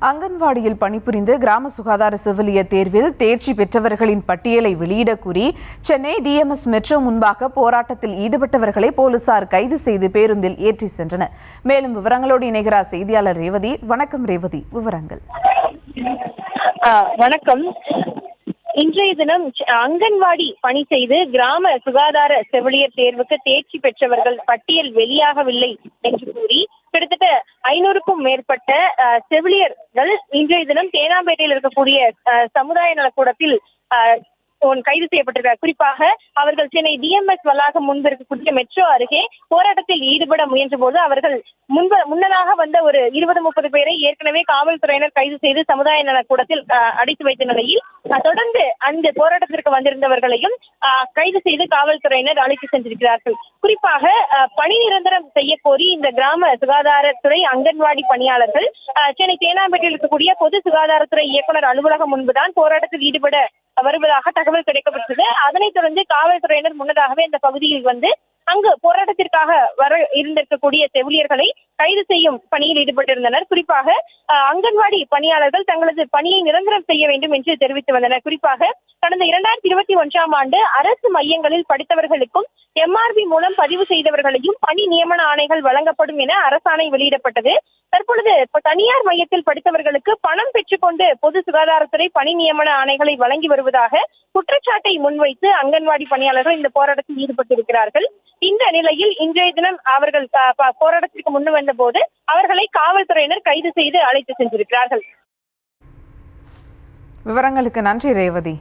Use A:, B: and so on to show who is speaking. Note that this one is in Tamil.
A: அங்கன்வாடியில் பணிபுரிந்து கிராம சுகாதார செவிலியர் தேர்வில் தேர்ச்சி பெற்றவர்களின் பட்டியலை வெளியிடக் கூறி சென்னை டிஎம்எஸ் மெட்ரோ முன்பாக போராட்டத்தில் ஈடுபட்டவர்களை போலீசார் கைது செய்து பேருந்தில் ஏற்றி சென்றனர். மேலும் விவரங்களோடு இணைகிறார் செய்தியாளர் ரேவதி. வணக்கம் ரேவதி, விவரங்கள்.
B: வணக்கம். இன்றைய தினம் அங்கன்வாடி பணி செய்து கிராம சுகாதார செவிலியர் தேர்வுக்கு தேர்ச்சி பெற்றவர்கள் பட்டியல் வெளியாகவில்லை என்று கூறி கிட்டத்தட்ட 500க்கும் மேற்பட்ட செவிலியர்கள் இன்றைய தினம் தேனாம்பேட்டையில் இருக்கக்கூடிய சமுதாய நலக்கூடத்தில் கைது செய்யப்பட்டிருக்கிறார். குறிப்பாக அவர்கள் சென்னை டிஎம்எஸ் வளாகம் முன்பு இருக்கக்கூடிய மெட்ரோ அருகே போராட்டத்தில் ஈடுபட முயன்ற போது அவர்கள் முன்னதாக வந்த ஒரு 20-30 பேரை ஏற்கனவே காவல்துறையினர் கைது செய்து சமுதாய நலக்கூடத்தில் அடைத்து வைத்த நிலையில் தொடர்ந்து அந்த போராட்டத்திற்கு வந்திருந்தவர்களையும் கைது செய்து காவல்துறையினர் அழைத்து சென்றிருக்கிறார்கள். குறிப்பாக பணி நிரந்தரம் செய்ய கோரி இந்த கிராம சுகாதாரத்துறை அங்கன்வாடி பணியாளர்கள் சென்னை தேனாம்பேட்டையில் இருக்கக்கூடிய பொது சுகாதாரத்துறை இயக்குநர் அலுவலகம் முன்புதான் போராட்டத்தில் ஈடுபட வருவதாக தகவல் கிடைக்கப்பட்டது. அதனைத் தொடர்ந்து காவல்துறையினர் முன்னதாகவே அந்த பகுதியில் வந்து அங்கு போராட்டத்திற்காக வர இருந்திருக்கக்கூடிய செவிலியர்களை கைது செய்யும் பணியில் ஈடுபட்டிருந்தனர். குறிப்பாக அங்கன்வாடி பணியாளர்கள் தங்களது பணியை நிரந்தரம் செய்ய வேண்டும் என்று தெரிவித்து வந்தனர். குறிப்பாக கடந்த 2021ஆம் ஆண்டு அரசு மையங்களில் படித்தவர்களுக்கும் எம்ஆர்பி மூலம் பதிவு செய்தவர்களையும் பணி நியமன ஆணைகள் வழங்கப்படும் என அரசாணை வெளியிடப்பட்டது. தற்பொழுது தனியார் மையத்தில் படித்தவர்களுக்கு பணம் பெற்றுக்கொண்டு பொது சுகாதாரத்துறை பணி நியமன ஆணைகளை வழங்கி வருவதாக குற்றச்சாட்டை முன்வைத்து அங்கன்வாடி பணியாளர்கள் இந்த போராட்டத்தில் ஈடுபட்டிருக்கிறார்கள். இந்த நிலையில் இன்றைய தினம் அவர்கள் போராட்டத்திற்கு முன் வந்த போது அவர்களை காவல்துறையினர் கைது செய்து அழைத்து சென்றிருக்கிறார்கள்.
A: விவரங்களுக்கு நன்றி ரேவதி.